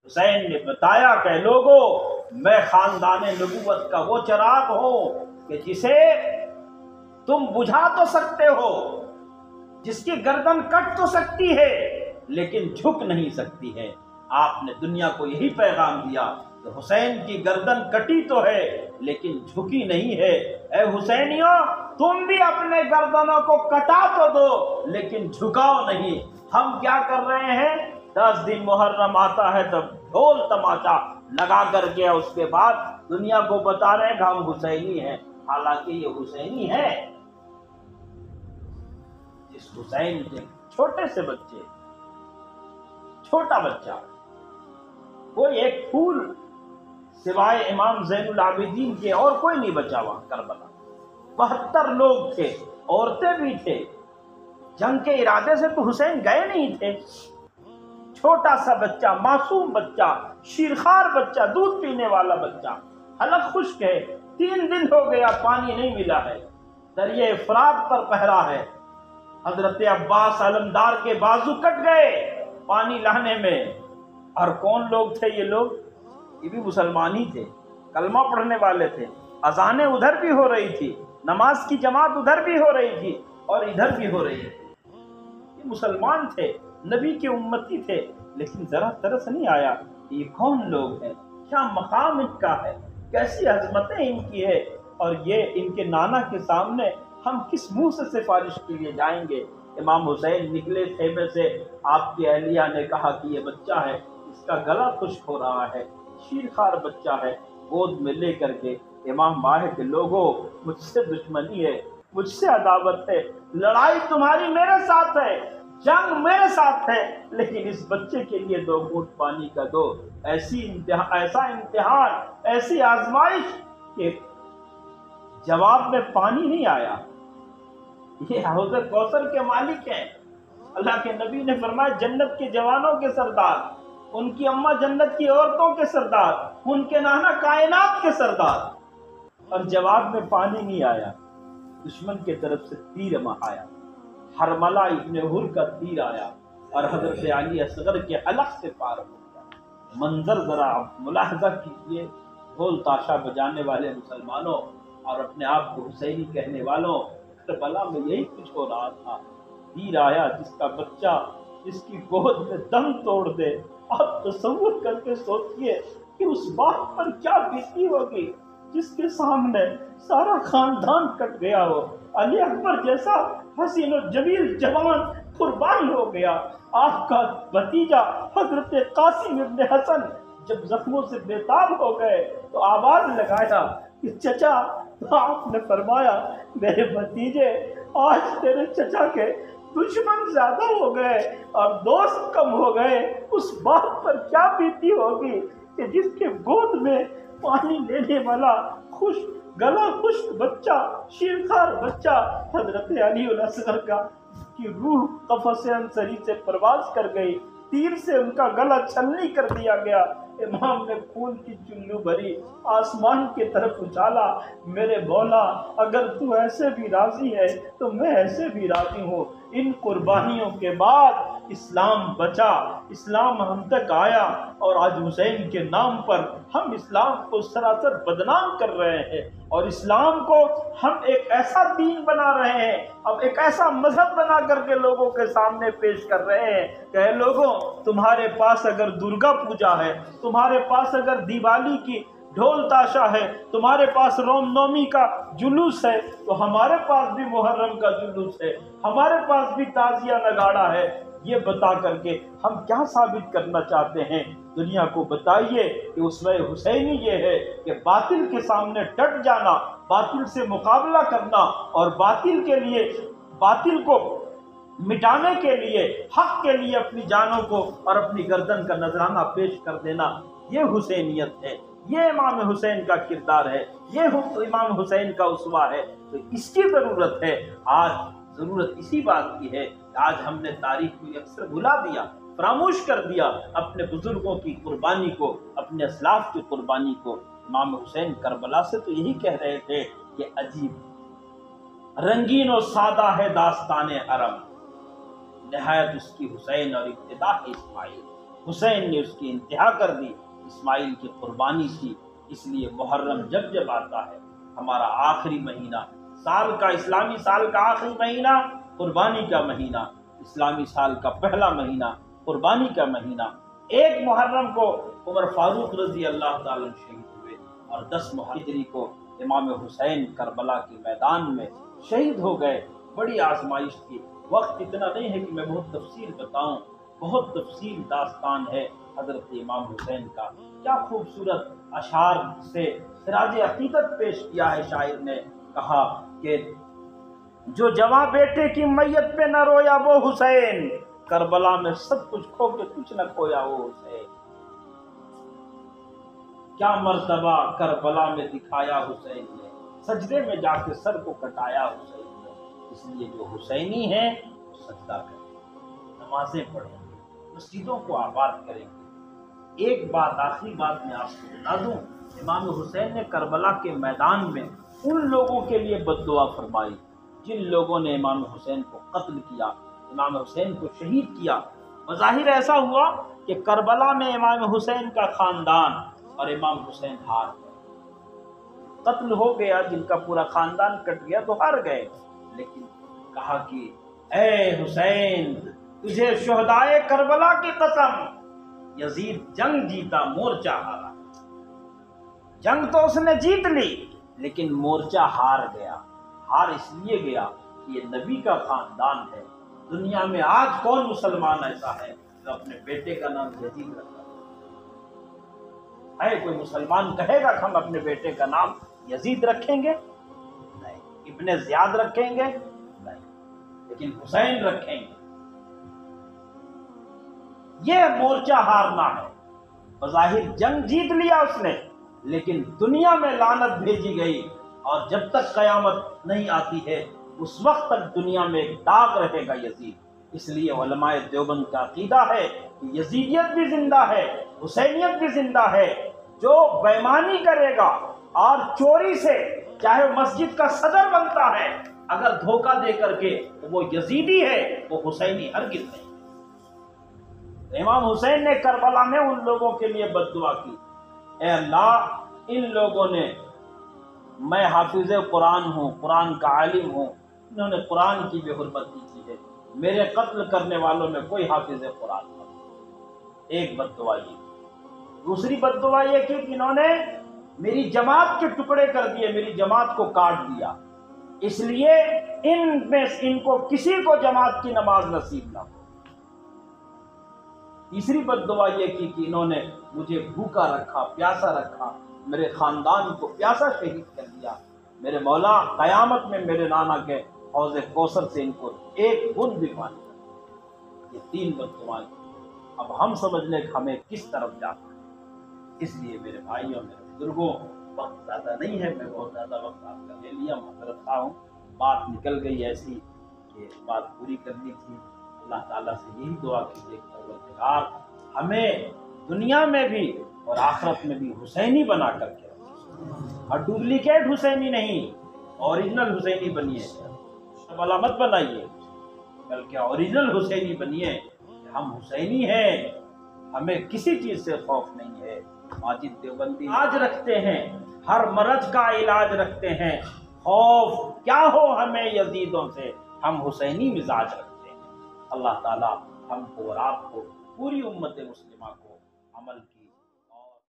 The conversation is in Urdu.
حسین نے بتایا کہ لوگوں، میں خاندان نبوت کا وہ چراغ ہوں کہ جسے تم بجھا تو سکتے ہو، جس کی گردن کٹ تو سکتی ہے لیکن جھک نہیں سکتی ہے۔ آپ نے دنیا کو یہی پیغام دیا کہ حسین کی گردن کٹی تو ہے لیکن جھکی نہیں ہے۔ اے حسینیوں، تم بھی اپنے گردنوں کو کٹا تو دو لیکن جھکاؤ نہیں۔ ہم کیا کر رہے ہیں؟ 10 دن محرم آتا ہے تب ڈھول تماچا لگا کر کے اس کے بعد دنیا کو بتا رہے ہیں کہ ہم حسینی ہیں، حالانکہ یہ حسینی ہے جس حسین کے چھوٹے سے بچے، چھوٹا بچہ، کوئی ایک پھول سوائے امام زین العابدین کے اور کوئی نہیں بچا وہاں کربلا۔ 72 لوگ تھے، عورتیں بھی تھے، جنگ کے ارادے سے تو حسین گئے نہیں تھے۔ چھوٹا سا بچہ، معصوم بچہ، شیرخوار بچہ، دودھ پینے والا بچہ، حلق خشک ہے، 3 دن ہو گیا پانی نہیں ملا ہے، دریائے فرات پر پہرا ہے۔ حضرت عباس علمدار کے بازو کٹ گئے پانی لانے میں۔ اور کون لوگ تھے یہ لوگ؟ یہ بھی مسلمان ہی تھے، کلمہ پڑھنے والے تھے، اذانیں ادھر بھی ہو رہی تھی، نماز کی جماعت ادھر بھی ہو رہی تھی اور ادھر بھی ہو رہی تھی۔ یہ مسلمان تھے، نبی کے امتی تھے، لیکن ذرا ترس نہیں آیا کہ یہ کون لوگ ہیں، کیا مقام ان کا ہے، کیسی عظمتیں ان کی ہے، اور یہ ان کے نانا کے سامنے ہم کس منہ سے سفارش کے لیے جائیں گے۔ امام حسین نکلے خیمے سے، آپ کی اہلیہ نے کہا کہ یہ بچہ ہے، اس کا گلا خشک ہو رہا ہے، شیرخوار بچہ ہے، گود میں لے کر کے امام باہر کے لوگوں، مجھ سے دشمنی ہے، مجھ سے عداوت ہے، لڑائی تمہاری میرے ساتھ ہے، جنگ میرے ساتھ ہے، لیکن اس بچے کے لیے 2 گھونٹ پانی کا دو۔ ایسا امتحان، ایسی آزمائش کہ جواب میں پانی نہیں آیا۔ یہ حوض کوثر کے مالک ہیں۔ اللہ کے نبی نے فرمایا جنت کے جوانوں کے سردار، ان کی اماں جنت کی عورتوں کے سردار، ان کے نانا کائنات کے سردار، اور جواب میں پانی نہیں آیا۔ دشمن کی طرف سے تیر آیا، حرملہ ابن حر کا تیر آیا اور حضرت علی اصغر کے حلق سے پار ہو گیا۔ منظر ذرا ملاحظہ کیجئے، ڈھول تاشا بجانے والے مسلمانوں اور اپنے آپ کو حسینی کہنے والوں، کربلا میں یہی کچھ ہو رہا تھا۔ تیر آیا جس کا بچہ جس کی گود میں دم توڑ دے۔ آپ تصور کر کے سوچئے کہ اس باپ پر کیا بیتی ہوگی جس کے سامنے سارا خاندان کٹ گیا ہو، علی اکبر جیسا حسین و جمیل جوان قربان ہو گیا، آپ کا بھتیجا حضرت قاسم ابن حسن جب زخموں سے بےتاب ہو گئے تو آواز لگایا کہ چچا، تو آپ نے فرمایا میرے بھتیجے، آج تیرے چچا کے دشمن زیادہ ہو گئے اور دوست کم ہو گئے، اس باپ پر کیا بیتی ہوگی کہ جس کے گود میں پانی لینے والا گلا خشک بچہ، شیرخوار بچہ حضرت علی الاصغر کا، کی روح قفس انصری سے پرواز کر گئی، تیر سے ان کا گلا چھلنی کر دیا گیا۔ امام نے خون کی چلو بھری، آسمان کی طرف اچھالا، میرے مولا اگر تو ایسے بھی راضی ہے تو میں ایسے بھی راضی ہوں۔ ان قربانیوں کے بعد اسلام بچا، اسلام ہم تک آیا، اور آج حسین کے نام پر ہم اسلام کو سراسر بدنام کر رہے ہیں، اور اسلام کو ہم ایک ایسا دین بنا رہے ہیں، اب ایک ایسا مذہب بنا کر کے لوگوں کے سامنے پیش کر رہے ہیں کہ اے لوگوں، تمہارے پاس اگر درگا پوجا ہے، تمہارے پاس اگر دیوالی کی ڈھول تاشا ہے، تمہارے پاس روم نومی کا جلوس ہے، تو ہمارے پاس بھی محرم کا جلوس ہے، ہمارے پاس بھی تعزیہ نگاڑا ہے۔ یہ بتا کر کے ہم کیا ثابت کرنا چاہتے ہیں؟ دنیا کو بتائیے کہ اسوہ حسینی یہ ہے کہ باطل کے سامنے ڈٹ جانا، باطل سے مقابلہ کرنا، اور باطل کے لیے، باطل کو مٹانے کے لیے، حق کے لیے اپنی جانوں کو اور اپنی گردن کا نذرانہ پیش کر دینا، یہ حسینیت ہے، یہ امام حسین کا کردار ہے، یہ امام حسین کا اسوہ ہے۔ تو اس کی ضرورت ہے، آج ضرورت اسی بات کی ہے کہ آج ہم نے تاریخ کو اکثر بھلا دیا، فراموش کر دیا اپنے بزرگوں کی قربانی کو، اپنے اسلاف کی قربانی کو۔ امام حسین کربلا سے تو یہی کہہ رہے تھے کہ عجیب رنگین و سادہ ہے داستان حرم، نہایت اس کی حسین اور ابتدا ہے اسماعیل۔ حسین نے اس کی انتہا کر دی، اسماعیل کی قربانی تھی۔ اس لیے محرم جب آتا ہے، ہمارا آخری مہینہ، سال کا، اسلامی سال کا آخری مہینہ قربانی کا مہینہ، اسلامی سال کا پہلا مہینہ قربانی کا مہینہ۔ 1 محرم کو عمر فاروق رضی اللہ تعالیٰ عنہ شہید ہوئے، اور 10 محرم کو امام حسین کربلا کے میدان میں شہید ہو گئے۔ بڑی آزمائش تھی، وقت اتنا نہیں ہے کہ میں بہت تفصیل بتاؤں، بہت تفصیل داستان ہے حضرت امام حسین کا۔ کیا خوبصورت اشعار سے خراج عقیدت پیش کیا ہے شاعر نے، کہا کہ جو جواں بیٹے کی میت پہ نہ رویا وہ حسین، کربلا میں سب کچھ کھو کے کچھ نہ کھویا وہ حسین۔ کیا مرتبہ کربلا میں دکھایا حسین نے، سجدے میں جا کے سر کو کٹایا حسین نے۔ اس لیے جو حسینی ہیں وہ سجدہ کریں، نمازیں پڑھیں گے، مسجدوں کو آباد کریں گے۔ ایک بات، آخری بات میں آپ کو بتا دوں، امام حسین نے کربلا کے میدان میں ان لوگوں کے لیے بد دعا فرمائی جن لوگوں نے امام حسین کو قتل کیا، امام حسین کو شہید کیا۔ بظاہر ایسا ہوا کہ کربلا میں امام حسین کا خاندان اور امام حسین ہار گئے، قتل ہو گیا، جن کا پورا خاندان کٹ گیا تو ہار گئے۔ لیکن کہا کہ اے حسین، تجھے شہدائے کربلا کی قسم، یزید جنگ جیتا مورچہ ہارا۔ جنگ تو اس نے جیت لی لیکن مورچہ ہار گیا۔ ہار اس لیے گیا کہ یہ نبی کا خاندان ہے۔ دنیا میں آج کون مسلمان ایسا ہے جو اپنے بیٹے کا نام یزید رکھتا ہے؟ کوئی مسلمان کہے گا کہ ہم اپنے بیٹے کا نام یزید رکھیں گے؟ نہیں۔ ابن زیاد رکھیں گے؟ نہیں۔ لیکن حسین رکھیں گے۔ یہ مورچہ ہارنا ہے۔ بظاہر جنگ جیت لیا اس نے، لیکن دنیا میں لعنت بھیجی گئی، اور جب تک قیامت نہیں آتی ہے اس وقت تک دنیا میں ایک داغ رہے گا یزید۔ اس لیے علماء دیوبند کا عقیدہ ہے کہ یزیدیت بھی زندہ ہے، حسینیت بھی زندہ ہے۔ جو بے ایمانی کرے گا اور چوری سے، چاہے مسجد کا صدر بنتا ہے، اگر دھوکہ دے کر کے وہ یزیدی ہے، وہ حسینی ہرگز نہیں۔ امام حسین نے کربلا میں ان لوگوں کے لیے بد دعا کی، اے اللہ، ان لوگوں نے، میں حافظ قرآن ہوں، قرآن کا عالم ہوں، انہوں نے قرآن کی بے حرمتی کی ہے، میرے قتل کرنے والوں میں کوئی حافظ قرآن نہیں۔ ایک بد دعا یہ۔ دوسری بد دعا یہ کی کہ انہوں نے میری جماعت کے ٹکڑے کر دیے، میری جماعت کو کاٹ دیا، اس لیے ان کو کسی کو جماعت کی نماز نصیب نہ ہو۔ تیسری بد دعا یہ کی کہ انہوں نے مجھے بھوکا رکھا، پیاسا رکھا، میرے خاندان کو پیاسا شہید کر دیا۔ میرے مولا، قیامت میں میرے نانا کے حوض کوثر سے ان کو ایک بوند بھی پانی نہ۔ یہ 3 بد دعائیں۔ اب ہم سمجھ لیں کہ ہمیں کس طرف جانا ہے۔ اس لیے میرے بھائیوں، میرے بزرگوں، وقت زیادہ نہیں ہے، میں بہت زیادہ وقت آپ کا لے لیا، معذرت خواہ ہوں۔ بات نکل گئی ایسی کہ بات پوری کرنی تھی۔ اللہ تعالیٰ سے یہی دعا کیجیے کہ پروردگار ہمیں دنیا میں بھی اور آخرت میں بھی حسینی بنا کر کے رکھے، اور ڈپلیکیٹ حسینی نہیں، اوریجنل حسینی بنیے، علامت بنائیے، بلکہ اوریجنل حسینی بنیے کہ ہم حسینی ہیں، ہمیں کسی چیز سے خوف نہیں ہے۔ ماجد دیوبندی علاج رکھتے ہیں، ہر مرض کا علاج رکھتے ہیں، خوف کیا ہو ہمیں یزیدوں سے، ہم حسینی مزاج رکھتے ہیں۔ اللہ تعالیٰ ہم کو اور آپ کو، پوری امت مسلمہ کو عمل